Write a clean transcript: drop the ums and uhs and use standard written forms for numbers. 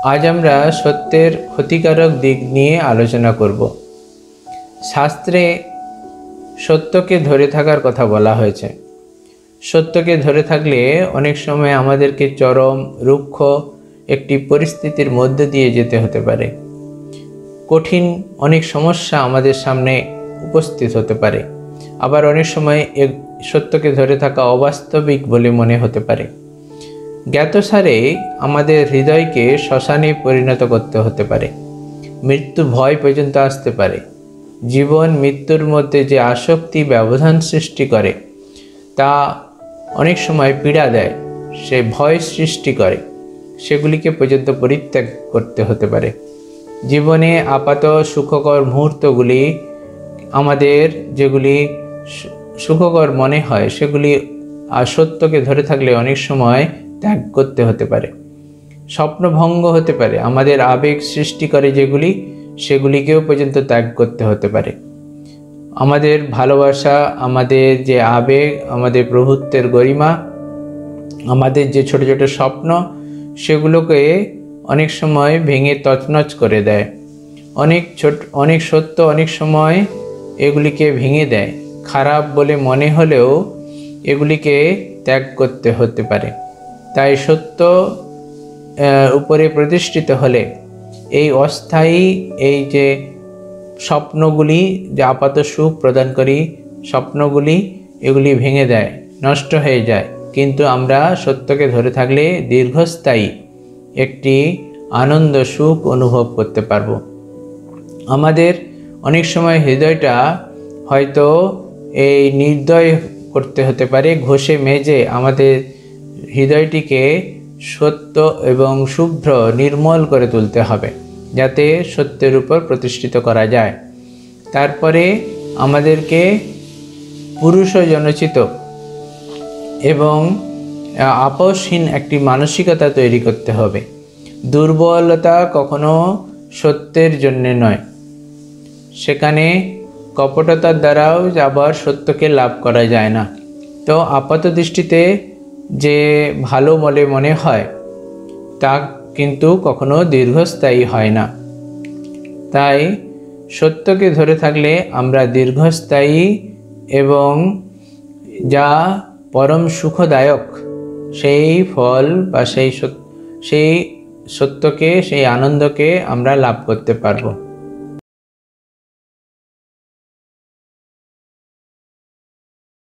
আজ আমরা সত্যের ক্ষতিকারক দিক নিয়ে আলোচনা করব। শাস্ত্রে সত্যকে ধরে থাকার কথা বলা হয়েছে। সত্যকে ধরে থাকলে অনেক সময় আমাদেরকে চরম রুক্ষ একটি পরিস্থিতির মধ্যে দিয়ে যেতে হতে পারে। কঠিন অনেক সমস্যা আমাদের সামনে উপস্থিত হতে পারে। আবার অনেক সময় সত্যকে ধরে থাকা অবাস্তবিক বলে মনে হতে পারে। জ্ঞাতসারে আমাদের হৃদয়কে শ্মশানে পরিণত করতে হতে পারে। মৃত্যু ভয় পর্যন্ত আসতে পারে। জীবন মৃত্যুর মধ্যে যে আসক্তি ব্যবধান সৃষ্টি করে তা অনেক সময় পীড়া দেয়, সে ভয় সৃষ্টি করে, সেগুলিকে পর্যন্ত পরিত্যাগ করতে হতে পারে। জীবনে আপাত সুখকর মুহূর্তগুলি আমাদের যেগুলি সুখকর মনে হয় সেগুলি সত্যকে ধরে থাকলে অনেক সময় ত্যাগ করতে হতে পারে। স্বপ্নভঙ্গ হতে পারে, আমাদের আবেগ সৃষ্টি করে যেগুলি সেগুলিকেও পর্যন্ত ত্যাগ করতে হতে পারে। আমাদের ভালোবাসা, আমাদের যে আবেগ, আমাদের প্রভুত্বের গরিমা, আমাদের যে ছোট ছোট স্বপ্ন, সেগুলোকে অনেক সময় ভেঙে তছনছ করে দেয়। অনেক সত্য অনেক সময় এগুলিকে ভেঙে দেয়। খারাপ বলে মনে হলেও এগুলিকে ত্যাগ করতে হতে পারে। তাই সত্য উপরে প্রতিষ্ঠিত হলে এই অস্থায়ী এই যে স্বপ্নগুলি, যে আপাত সুখ প্রদানকারী স্বপ্নগুলি, এগুলি ভেঙে দেয়, নষ্ট হয়ে যায়। কিন্তু আমরা সত্যকে ধরে থাকলে দীর্ঘস্থায়ী একটি আনন্দ সুখ অনুভব করতে পারব। আমাদের অনেক সময় হৃদয়টা হয়তো এই নির্দয় করতে হতে পারে, ঘষে মেজে আমাদের হৃদয়টিকে সত্য এবং শুভ্র নির্মল করে তুলতে হবে, যাতে সত্যের উপর প্রতিষ্ঠিত করা যায়। তারপরে আমাদেরকে পুরুষ জনচিত এবং আপোষহীন একটি মানসিকতা তৈরি করতে হবে। দুর্বলতা কখনো সত্যের জন্যে নয়, সেখানে কপটতার দ্বারাও আবার সত্যকে লাভ করা যায় না। তো আপাত দৃষ্টিতে যে ভালো বলে মনে হয় তা কিন্তু কখনো দীর্ঘস্থায়ী হয় না। তাই সত্যকে ধরে থাকলে আমরা দীর্ঘস্থায়ী এবং যা পরম সুখদায়ক সেই ফল বা সেই সত্যকে, সেই আনন্দকে আমরা লাভ করতে পারব।